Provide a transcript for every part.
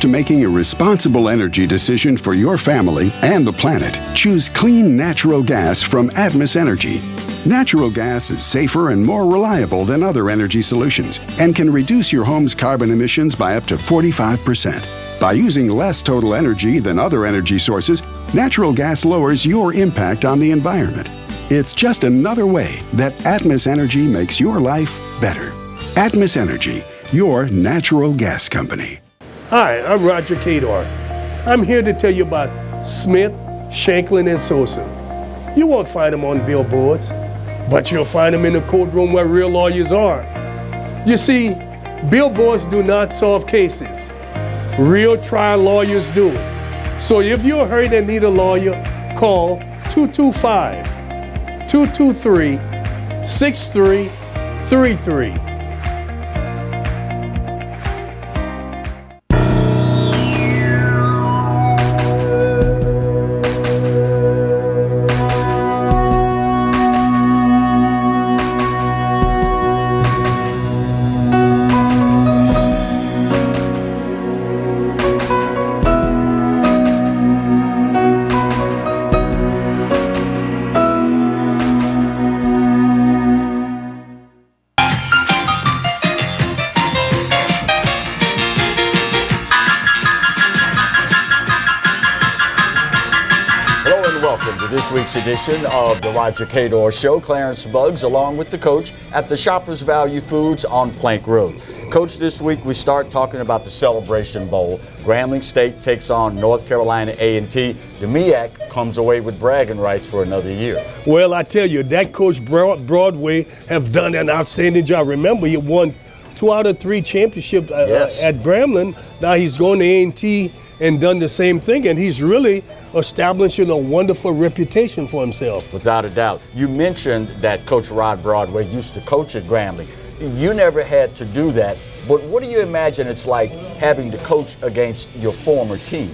to making a responsible energy decision for your family and the planet, choose clean natural gas from Atmos Energy. Natural gas is safer and more reliable than other energy solutions and can reduce your home's carbon emissions by up to 45%. By using less total energy than other energy sources, natural gas lowers your impact on the environment. It's just another way that Atmos Energy makes your life better. Atmos Energy, your natural gas company. Hi, I'm Roger Cador. I'm here to tell you about Smith, Shanklin, and Sosa. You won't find them on billboards, but you'll find them in the courtroom where real lawyers are. You see, billboards do not solve cases. Real trial lawyers do. So if you're hurt and need a lawyer, call 225-223-6333. This week's edition of the Roger Cador Show. Clarence Buggs along with the coach at the Shoppers Value Foods on Plank Road. Coach, this week we start talking about the Celebration Bowl. Grambling State takes on North Carolina A&T. The MEAC comes away with bragging rights for another year. Well, I tell you, that Coach Broadway have done an outstanding job. Remember, he won 2 out of 3 championships at Grambling. Now he's going to A&T and done the same thing, and he's really establishing a wonderful reputation for himself. Without a doubt. You mentioned that Coach Rod Broadway used to coach at Grambling. You never had to do that, but what do you imagine it's like having to coach against your former team?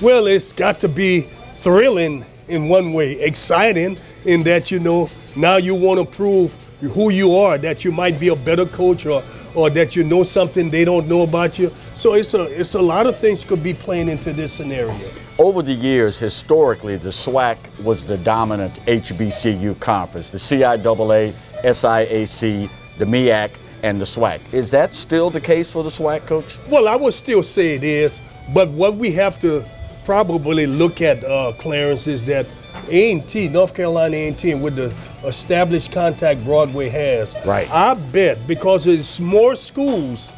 Well, it's got to be thrilling in one way, exciting in that, you know, now you want to prove who you are, that you might be a better coach or that you know something they don't know about you. So it's a lot of things could be playing into this scenario. Over the years, historically, the SWAC was the dominant HBCU conference, the CIAA, SIAC, the MEAC, and the SWAC. Is that still the case for the SWAC, Coach? Well, I would still say it is, but what we have to probably look at, Clarence, is that A&T, North Carolina A&T, and with the established contact Broadway has, right. I bet because it's more schools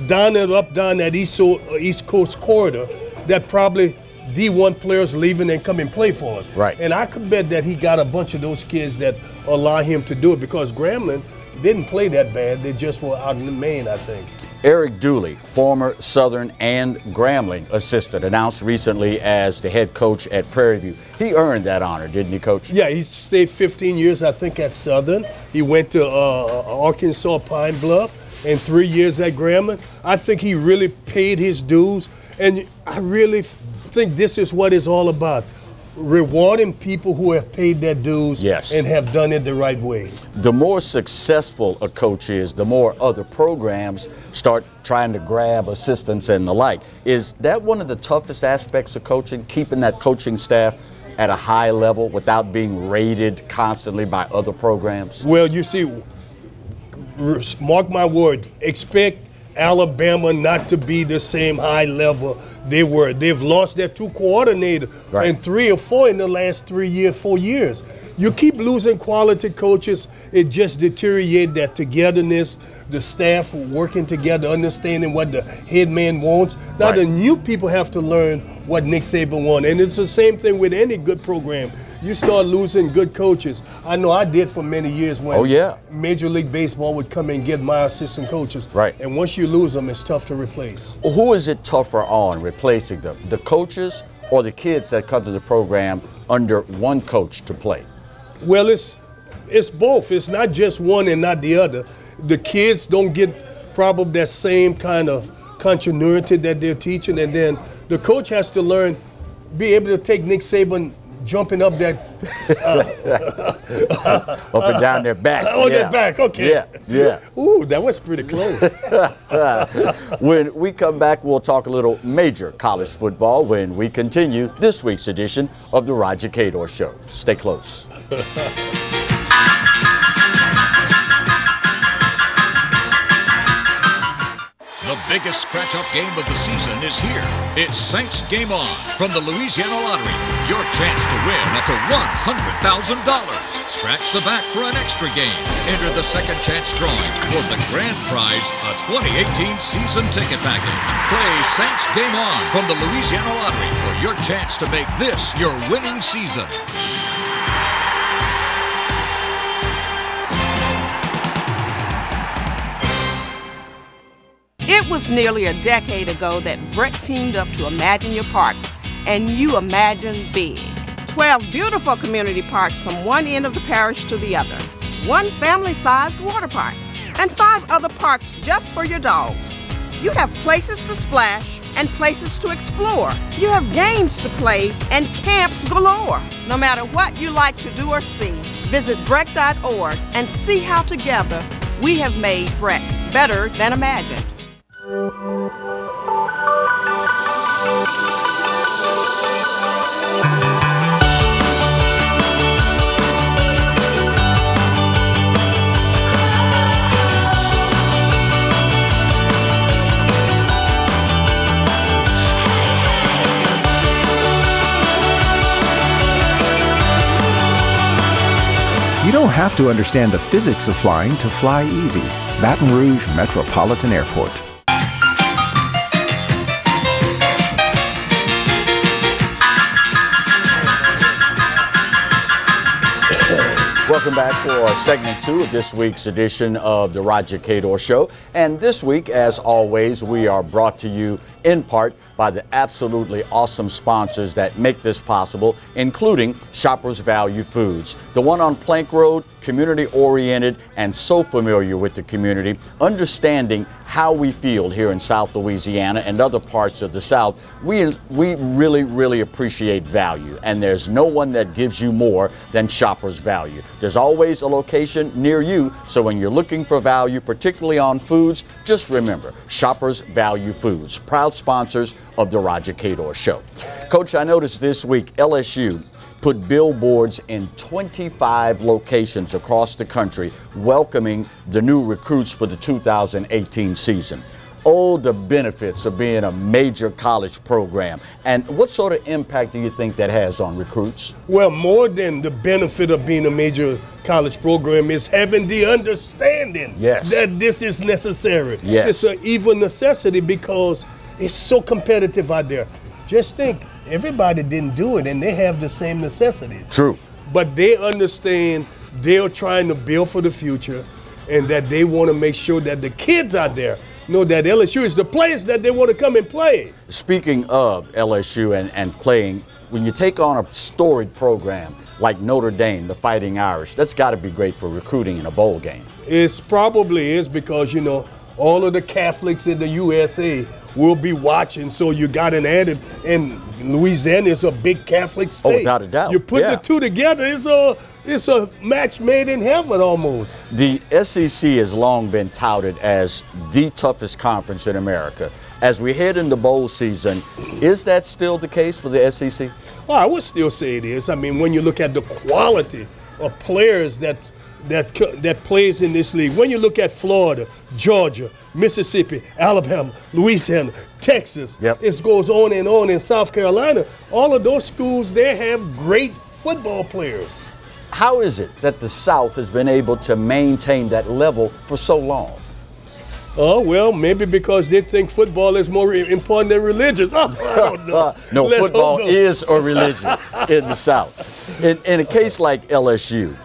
down that East Coast corridor that probably D1 players leaving and come and play for us. Right. And I could bet that he got a bunch of those kids that allow him to do it because Grambling didn't play that bad. They just were out in the main, I think. Eric Dooley, former Southern and Grambling assistant, announced recently as the head coach at Prairie View. He earned that honor, didn't he, Coach? Yeah, he stayed 15 years, I think, at Southern. He went to Arkansas Pine Bluff and 3 years at Grambling. I think he really paid his dues, and I really think this is what it's all about. Rewarding people who have paid their dues and have done it the right way. The more successful a coach is, the more other programs start trying to grab assistants and the like. Is that one of the toughest aspects of coaching, keeping that coaching staff at a high level without being rated constantly by other programs? Well, you see, mark my word, expect Alabama not to be the same high level they were. They've lost their 2 coordinators and 3 or 4 in the last 4 years. You keep losing quality coaches, it just deteriorates that togetherness, the staff working together, understanding what the head man wants. Now the new people have to learn what Nick Saban wants. And it's the same thing with any good program. You start losing good coaches. I know I did for many years when Major League Baseball would come and get my assistant coaches. Right. And once you lose them, it's tough to replace. Who is it tougher on replacing them? The coaches or the kids that come to the program under one coach to play? Well, it's both. It's not just one and not the other. The kids don't get probably that same kind of continuity that they're teaching, and then the coach has to learn, be able to take Nick Saban's jumping up that up and down their back. Their back, okay. Yeah, yeah. Ooh, that was pretty close. When we come back, we'll talk a little major college football when we continue this week's edition of the Roger Cador Show. Stay close. The biggest scratch-off game of the season is here. It's Saints Game On from the Louisiana Lottery. Your chance to win up to $100,000. Scratch the back for an extra game. Enter the second chance drawing for the grand prize, a 2018 season ticket package. Play Saints Game On from the Louisiana Lottery for your chance to make this your winning season. It was nearly a decade ago that Brett teamed up to Imagine Your Parks, and you imagine big. 12 beautiful community parks from one end of the parish to the other, one family-sized water park, and 5 other parks just for your dogs. You have places to splash and places to explore. You have games to play and camps galore. No matter what you like to do or see, visit breck.org and see how together we have made Breck better than imagined. You don't have to understand the physics of flying to fly easy. Baton Rouge Metropolitan Airport. Welcome back for segment 2 of this week's edition of the Roger Cador Show. And this week, as always, we are brought to you in part by the absolutely awesome sponsors that make this possible, including Shoppers Value Foods. The one on Plank Road, community-oriented and so familiar with the community, understanding how we feel here in South Louisiana and other parts of the South. We really appreciate value, and there's no one that gives you more than Shoppers Value. There's always a location near you, so when you're looking for value, particularly on foods, just remember, Shoppers Value Foods, proud sponsors of the Roger Cador Show. Coach, I noticed this week LSU put billboards in 25 locations across the country welcoming the new recruits for the 2018 season. Oh, the benefits of being a major college program. And what sort of impact do you think that has on recruits? Well, more than the benefit of being a major college program is having the understanding that this is necessary. It's an evil necessity because it's so competitive out there. Just think, everybody didn't do it and they have the same necessities. True. But they understand they're trying to build for the future and that they want to make sure that the kids out there know that LSU is the place that they want to come and play. Speaking of LSU and playing, when you take on a storied program like Notre Dame, the Fighting Irish, that's got to be great for recruiting in a bowl game. It probably is because, you know, all of the Catholics in the USA will be watching, so you got an added, and Louisiana is a big Catholic state. Oh, without a doubt. You put the two together, it's a match made in heaven almost. The SEC has long been touted as the toughest conference in America. As we head into bowl season, is that still the case for the SEC? Well, I would still say it is. I mean, when you look at the quality of players that plays in this league. When you look at Florida, Georgia, Mississippi, Alabama, Louisiana, Texas, it goes on in South Carolina. All of those schools, they have great football players. How is it that the South has been able to maintain that level for so long? Oh, well, maybe because they think football is more important than religion. Oh, I don't know. No, football is a religion in the South. In a case like LSU,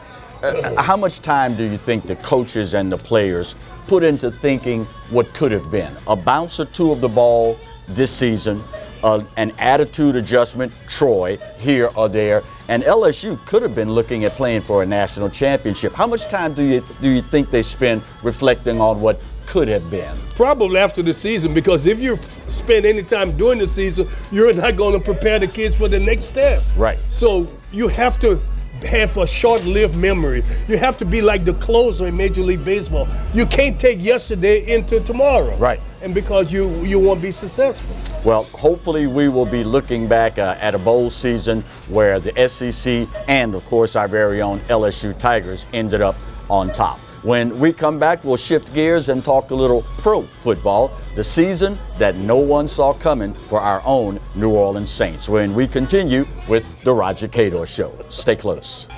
how much time do you think the coaches and the players put into thinking what could have been? A bounce or two of the ball this season, an attitude adjustment, Troy, here or there, and LSU could have been looking at playing for a national championship. How much time do you think they spend reflecting on what could have been? Probably after the season, because if you spend any time during the season, you're not going to prepare the kids for the next steps. Right. So you have to have a short-lived memory. You have to be like the closer in Major League Baseball. You can't take yesterday into tomorrow. Right. And because you won't be successful. Well, hopefully we will be looking back at a bowl season where the SEC and, of course, our very own LSU Tigers ended up on top. When we come back, we'll shift gears and talk a little pro football, the season that no one saw coming for our own New Orleans Saints, when we continue with the Roger Cador Show. Stay close.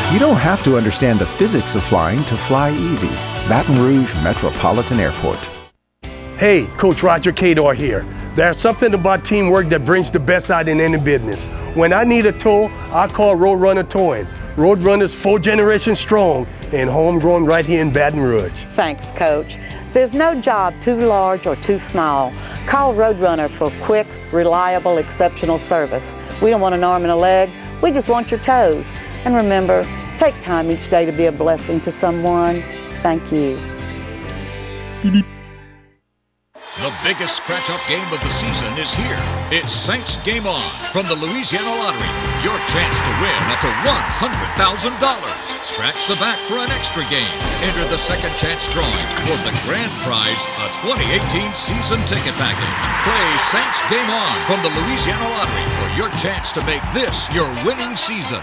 You don't have to understand the physics of flying to fly easy. Baton Rouge Metropolitan Airport. Hey, Coach Roger Cador here. There's something about teamwork that brings the best out in any business. When I need a tow, I call Roadrunner Towing. Roadrunner's 4 generations strong and homegrown right here in Baton Rouge. Thanks, Coach. There's no job too large or too small. Call Roadrunner for quick, reliable, exceptional service. We don't want an arm and a leg. We just want your toes. And remember, take time each day to be a blessing to someone. Thank you. The biggest scratch-off game of the season is here. It's Saints Game On from the Louisiana Lottery. Your chance to win up to $100,000. Scratch the back for an extra game. Enter the second chance drawing for the grand prize, a 2018 season ticket package. Play Saints Game On from the Louisiana Lottery for your chance to make this your winning season.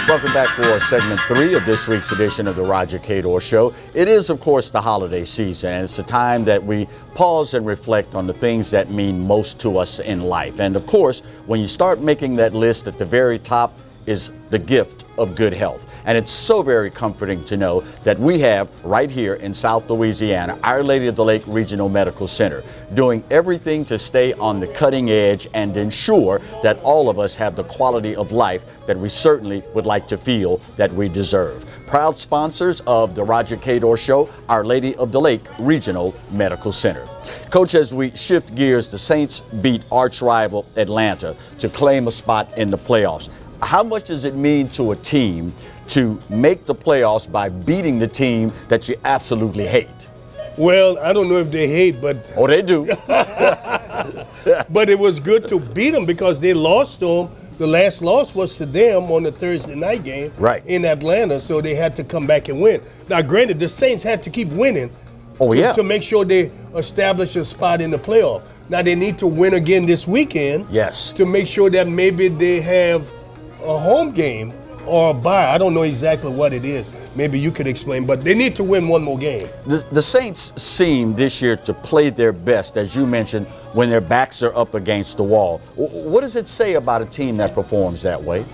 Welcome back for segment 3 of this week's edition of the Roger Cador Show. It is, of course, the holiday season, and it's a time that we pause and reflect on the things that mean most to us in life. And, of course, when you start making that list, at the very top is the gift of good health. And it's so very comforting to know that we have right here in South Louisiana, Our Lady of the Lake Regional Medical Center, doing everything to stay on the cutting edge and ensure that all of us have the quality of life that we certainly would like to feel that we deserve. Proud sponsors of the Roger Cador Show, Our Lady of the Lake Regional Medical Center. Coach, as we shift gears, the Saints beat arch rival Atlanta to claim a spot in the playoffs. How much does it mean to a team to make the playoffs by beating the team that you absolutely hate? Well, I don't know if they hate, but... Oh, they do. But it was good to beat them because they lost to them. The last loss was to them on the Thursday night game in Atlanta, so they had to come back and win. Now, granted, the Saints had to keep winning to make sure they establish a spot in the playoff. Now, they need to win again this weekend to make sure that maybe they have a home game or a bye. I don't know exactly what it is. Maybe you could explain, but they need to win one more game. The Saints seem this year to play their best, as you mentioned, when their backs are up against the wall. What does it say about a team that performs that way?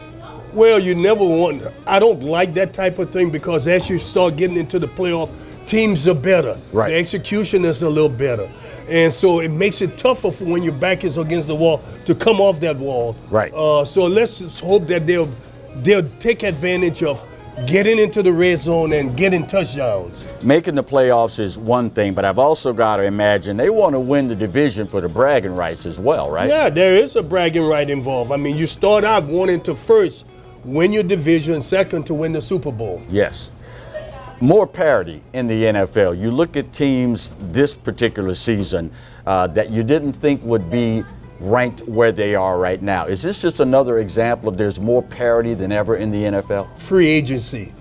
Well, you never want, I don't like that type of thing because as you start getting into the playoff, teams are better. Right. The execution is a little better. And so it makes it tougher for when your back is against the wall to come off that wall. Right. So let's just hope that they'll take advantage of getting into the red zone and getting touchdowns. Making the playoffs is one thing, but I've also got to imagine they want to win the division for the bragging rights as well, right? Yeah, there is a bragging right involved. I mean, you start out wanting to first win your division, second to win the Super Bowl. Yes. More parity in the NFL. You look at teams this particular season that you didn't think would be ranked where they are right now. Is this just another example of there's more parity than ever in the NFL? Free agency.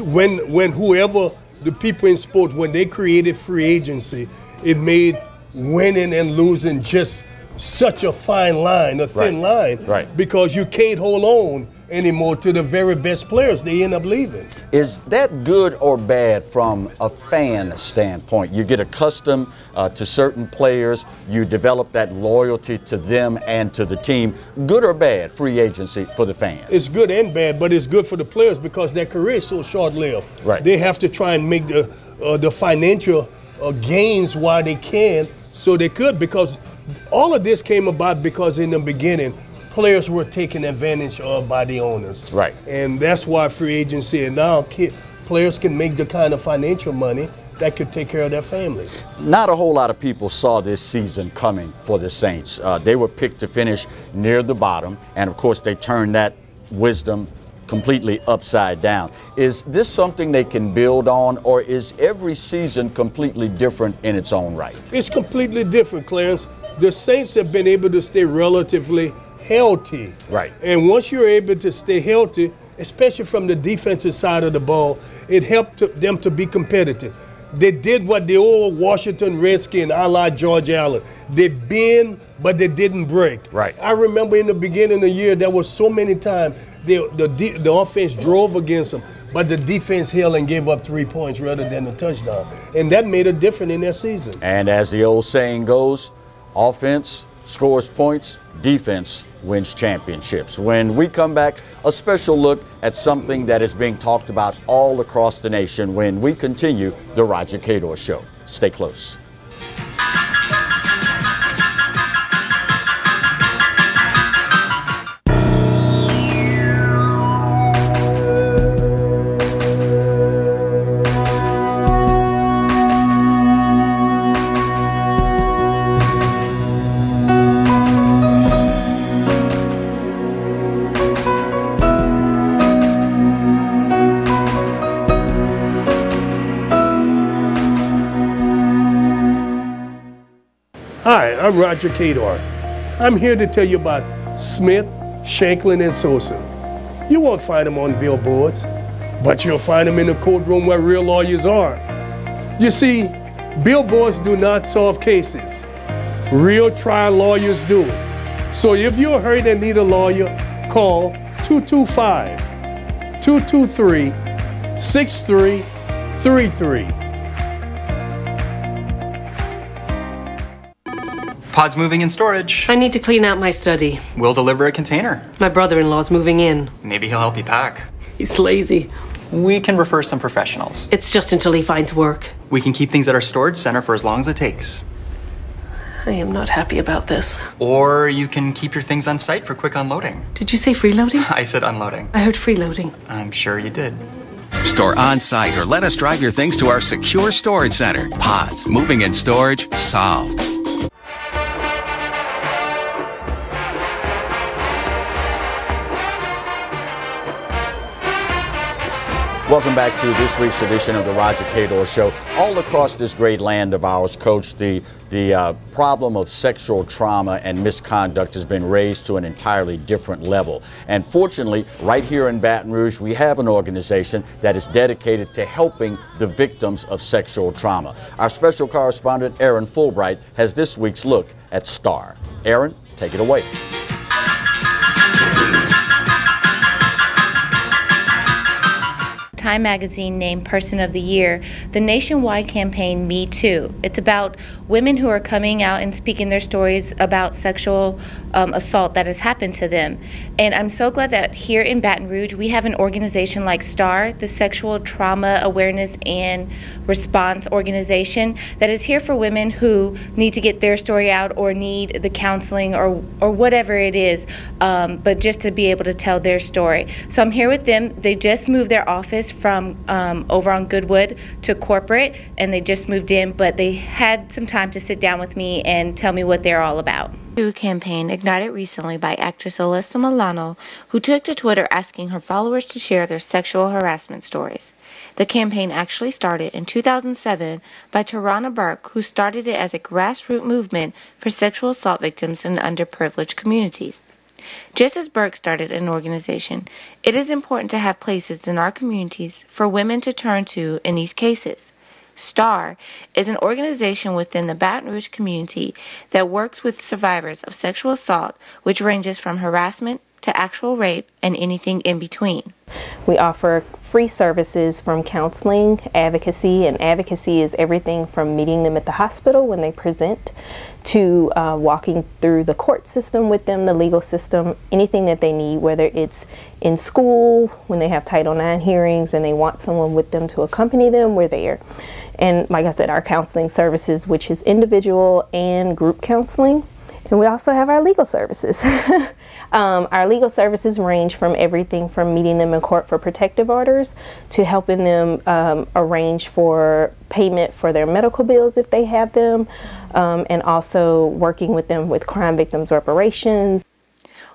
When whoever, the people in sports, when they created free agency, it made winning and losing just such a fine line, a thin line, because you can't hold on anymore to the very best players. They end up leaving. Is that good or bad from a fan standpoint? You get accustomed to certain players, you develop that loyalty to them and to the team. Good or bad, free agency for the fans? It's good and bad, but it's good for the players because their career is so short-lived. They have to try and make the financial gains while they can, so they could, because all of this came about because in the beginning, players were taken advantage of by the owners. And that's why free agency, and now players can make the kind of financial money that could take care of their families. Not a whole lot of people saw this season coming for the Saints. They were picked to finish near the bottom, and of course they turned that wisdom completely upside down. Is this something they can build on, or is every season completely different in its own right? It's completely different, Clarence. The Saints have been able to stay relatively healthy. And once you're able to stay healthy, especially from the defensive side of the ball, it helped them to be competitive. They did what the old Washington Redskins, a la George Allen. They bend, but they didn't break. I remember in the beginning of the year, there was so many times the offense drove against them, but the defense held and gave up 3 points rather than a touchdown. And that made a difference in their season. And as the old saying goes, offense scores points, defense wins championships. When we come back, a special look at something that is being talked about all across the nation when we continue the Roger Cador Show. Stay close. Hi, I'm Roger Cador. I'm here to tell you about Smith, Shanklin, and Sosa. You won't find them on billboards, but you'll find them in the courtroom where real lawyers are. You see, billboards do not solve cases. Real trial lawyers do. So if you're hurt and need a lawyer, call 225-223-6333. Pod's moving in storage. I need to clean out my study. We'll deliver a container. My brother-in-law's moving in. Maybe he'll help you pack. He's lazy. We can refer some professionals. It's just until he finds work. We can keep things at our storage center for as long as it takes. I am not happy about this. Or you can keep your things on site for quick unloading. Did you say freeloading? I said unloading. I heard freeloading. I'm sure you did. Store on site or let us drive your things to our secure storage center. Pods, moving and storage, solved. Welcome back to this week's edition of the Roger Cador Show. All across this great land of ours, Coach, the problem of sexual trauma and misconduct has been raised to an entirely different level. And fortunately, right here in Baton Rouge, we have an organization that is dedicated to helping the victims of sexual trauma. Our special correspondent, Aaron Fulbright, has this week's look at STAR. Aaron, take it away. Time magazine named Person of the Year the nationwide campaign Me Too. It's about women who are coming out and speaking their stories about sexual assault that has happened to them. And I'm so glad that here in Baton Rouge we have an organization like STAR, the Sexual Trauma Awareness and Response Organization, that is here for women who need to get their story out or need the counseling or whatever it is, but just to be able to tell their story. So I'm here with them. They just moved their office from over on Goodwood to corporate, and they just moved in, but they had some time to sit down with me and tell me what they're all about. The campaign ignited recently by actress Alyssa Milano, who took to Twitter asking her followers to share their sexual harassment stories. The campaign actually started in 2007 by Tarana Burke, who started it as a grassroots movement for sexual assault victims in underprivileged communities. Just as Burke started an organization, it is important to have places in our communities for women to turn to in these cases. STAR is an organization within the Baton Rouge community that works with survivors of sexual assault, which ranges from harassment to actual rape and anything in between. We offer free services from counseling, advocacy, and advocacy is everything from meeting them at the hospital when they present to walking through the court system with them, the legal system, anything that they need, whether it's in school, when they have Title IX hearings and they want someone with them to accompany them, we're there. And like I said, our counseling services, which is individual and group counseling. And we also have our legal services. Our legal services range from everything from meeting them in court for protective orders to helping them arrange for payment for their medical bills if they have them, and also working with them with crime victims reparations.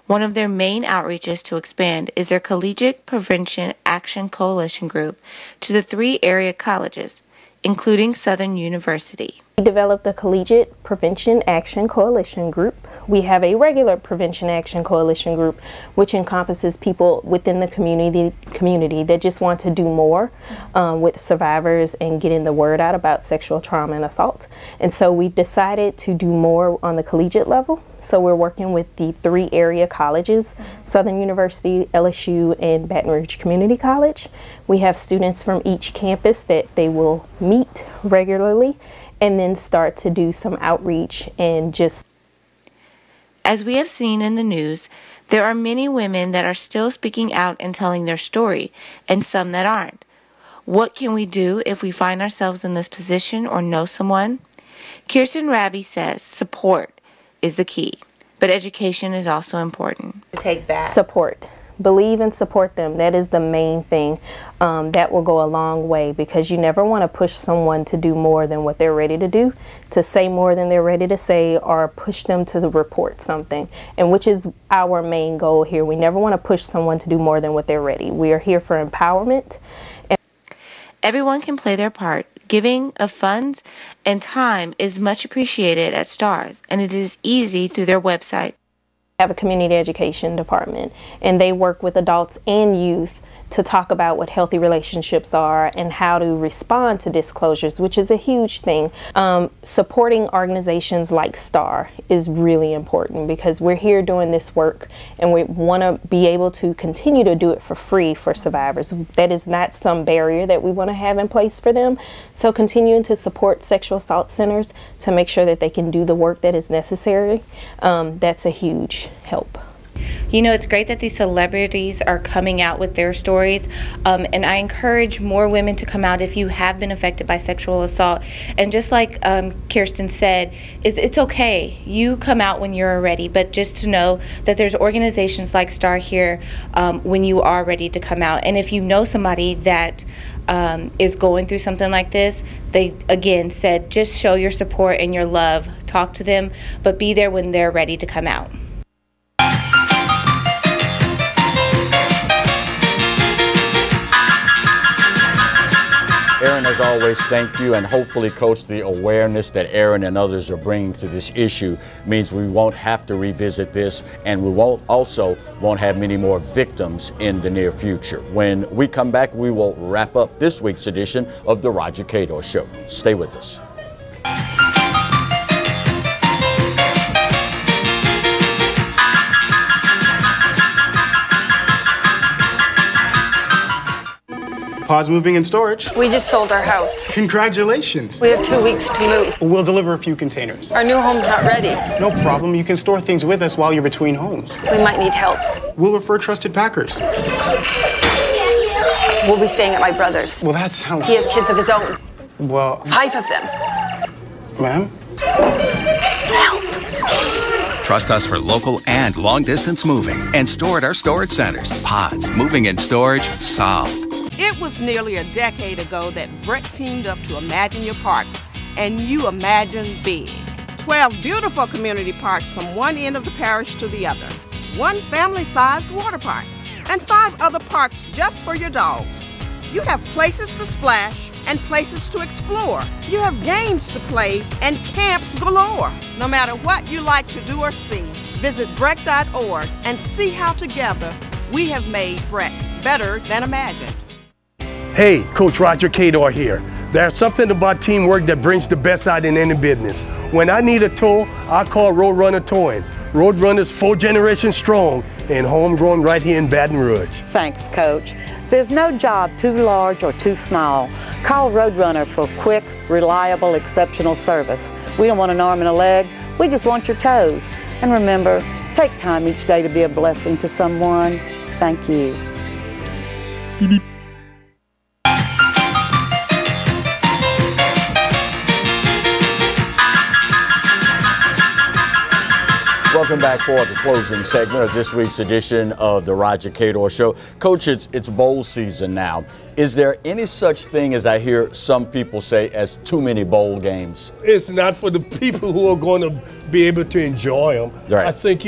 One of their main outreaches to expand is their Collegiate Prevention Action Coalition group to the 3 area colleges, including Southern University. We developed a Collegiate Prevention Action Coalition group. We have a regular Prevention Action Coalition group, which encompasses people within the community that just want to do more with survivors and getting the word out about sexual trauma and assault. And so we decided to do more on the collegiate level. So we're working with the 3 area colleges, Southern University, LSU, and Baton Rouge Community College. We have students from each campus that they will meet regularly and then start to do some outreach and just... As we have seen in the news, there are many women that are still speaking out and telling their story, and some that aren't. What can we do if we find ourselves in this position or know someone? Kirsten Raby says support is the key, but education is also important. Take that. Support. Believe and support them. That is the main thing. That will go a long way, because you never want to push someone to do more than what they're ready to do, to say more than they're ready to say, or push them to report something, and which is our main goal here. We never want to push someone to do more than what they're ready. We are here for empowerment. Everyone can play their part. Giving of funds and time is much appreciated at STARS, and it is easy through their website. Have a community education department, and they work with adults and youth to talk about what healthy relationships are and how to respond to disclosures, which is a huge thing. Supporting organizations like STAR is really important, because we're here doing this work and we want to be able to continue to do it for free for survivors. That is not some barrier that we want to have in place for them. So continuing to support sexual assault centers to make sure that they can do the work that is necessary, that's a huge help. You know, it's great that these celebrities are coming out with their stories, and I encourage more women to come out if you have been affected by sexual assault. And just like Kirsten said, it's okay. You come out when you're ready, but just to know that there's organizations like STAR here when you are ready to come out. And if you know somebody that is going through something like this, they again said just show your support and your love. Talk to them, but be there when they're ready to come out. Aaron, as always, thank you, and hopefully, Coach, the awareness that Aaron and others are bringing to this issue means we won't have to revisit this, and we won't have many more victims in the near future. When we come back, we will wrap up this week's edition of The Roger Cador Show. Stay with us. Pause moving and storage. We just sold our house. Congratulations. We have 2 weeks to move. We'll deliver a few containers. Our new home's not ready. No problem. You can store things with us while you're between homes. We might need help. We'll refer trusted packers. We'll be staying at my brother's. Well, that sounds... He has kids of his own. Well... 5 of them. Ma'am? Help. Trust us for local and long-distance moving, and store at our storage centers. Pods, moving and storage, solved. It was nearly a decade ago that Breck teamed up to Imagine Your Parks, and you imagine big. 12 beautiful community parks from one end of the parish to the other, 1 family-sized water park, and 5 other parks just for your dogs. You have places to splash and places to explore. You have games to play and camps galore. No matter what you like to do or see, visit breck.org and see how together we have made Breck better than imagined. Hey, Coach Roger Cador here. There's something about teamwork that brings the best out in any business. When I need a tow, I call Roadrunner Towing. Roadrunner's 4 generations strong and homegrown right here in Baton Rouge. Thanks, Coach. There's no job too large or too small. Call Roadrunner for quick, reliable, exceptional service. We don't want an arm and a leg, we just want your toes. And remember, take time each day to be a blessing to someone. Thank you. Welcome back for the closing segment of this week's edition of the Roger Cador Show. Coach, it's bowl season now. Is there any such thing, as I hear some people say, as too many bowl games? It's not for the people who are going to be able to enjoy them. Right. I think,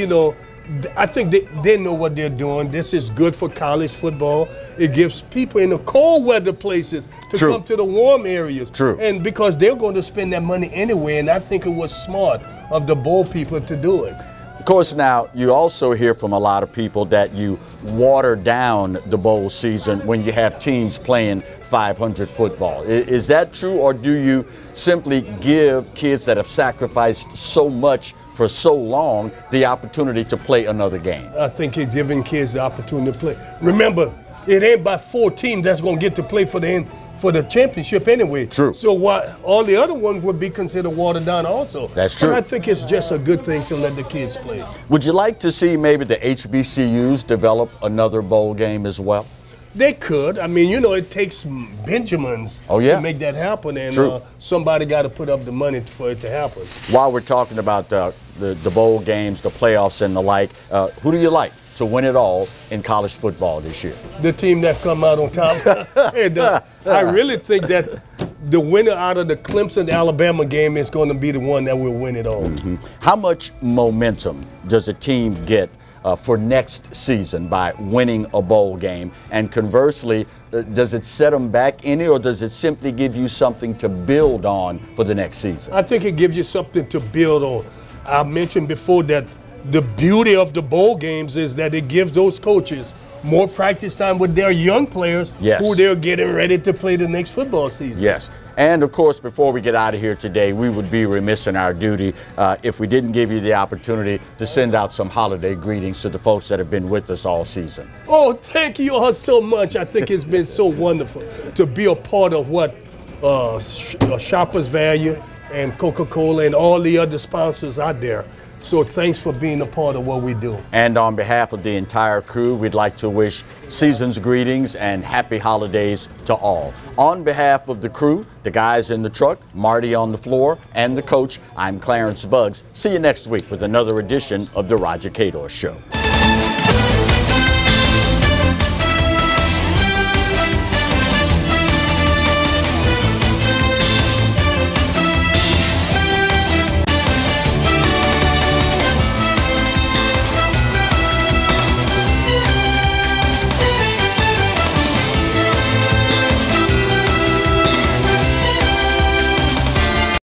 I think they know what they're doing. This is good for college football. It gives people in the cold weather places to True. come to the warm areas. True. And because they're going to spend that money anyway, and I think it was smart of the bowl people to do it. Of course, now, you also hear from a lot of people that you water down the bowl season when you have teams playing 500 football. Is that true, or do you simply give kids that have sacrificed so much for so long the opportunity to play another game? I think it's giving kids the opportunity to play. Remember, it ain't about 4 teams that's going to get to play for the championship anyway. True. So all the other ones would be considered watered down also. That's true. And I think it's just a good thing to let the kids play. Would you like to see maybe the HBCUs develop another bowl game as well? They could. I mean, it takes Benjamins to make that happen, and somebody got to put up the money for it to happen. While we're talking about the bowl games, the playoffs and the like, who do you like to win it all in college football this year? The team that come out on top. And, I really think that the winner out of the Clemson-Alabama game is going to be the one that will win it all. Mm-hmm. How much momentum does a team get for next season by winning a bowl game? And conversely, does it set them back any, or does it simply give you something to build on for the next season? I think it gives you something to build on. I mentioned before that the beauty of the bowl games is that it gives those coaches more practice time with their young players who they're getting ready to play the next football season. Yes. And, of course, before we get out of here today, we would be remiss in our duty if we didn't give you the opportunity to send out some holiday greetings to the folks that have been with us all season. Oh, thank you all so much. I think it's been so wonderful to be a part of what Shoppers Value and Coca-Cola and all the other sponsors out there. So thanks for being a part of what we do. And on behalf of the entire crew, we'd like to wish season's greetings and happy holidays to all. On behalf of the crew, the guys in the truck, Marty on the floor, and the coach, I'm Clarence Buggs. See you next week with another edition of the Roger Cador Show.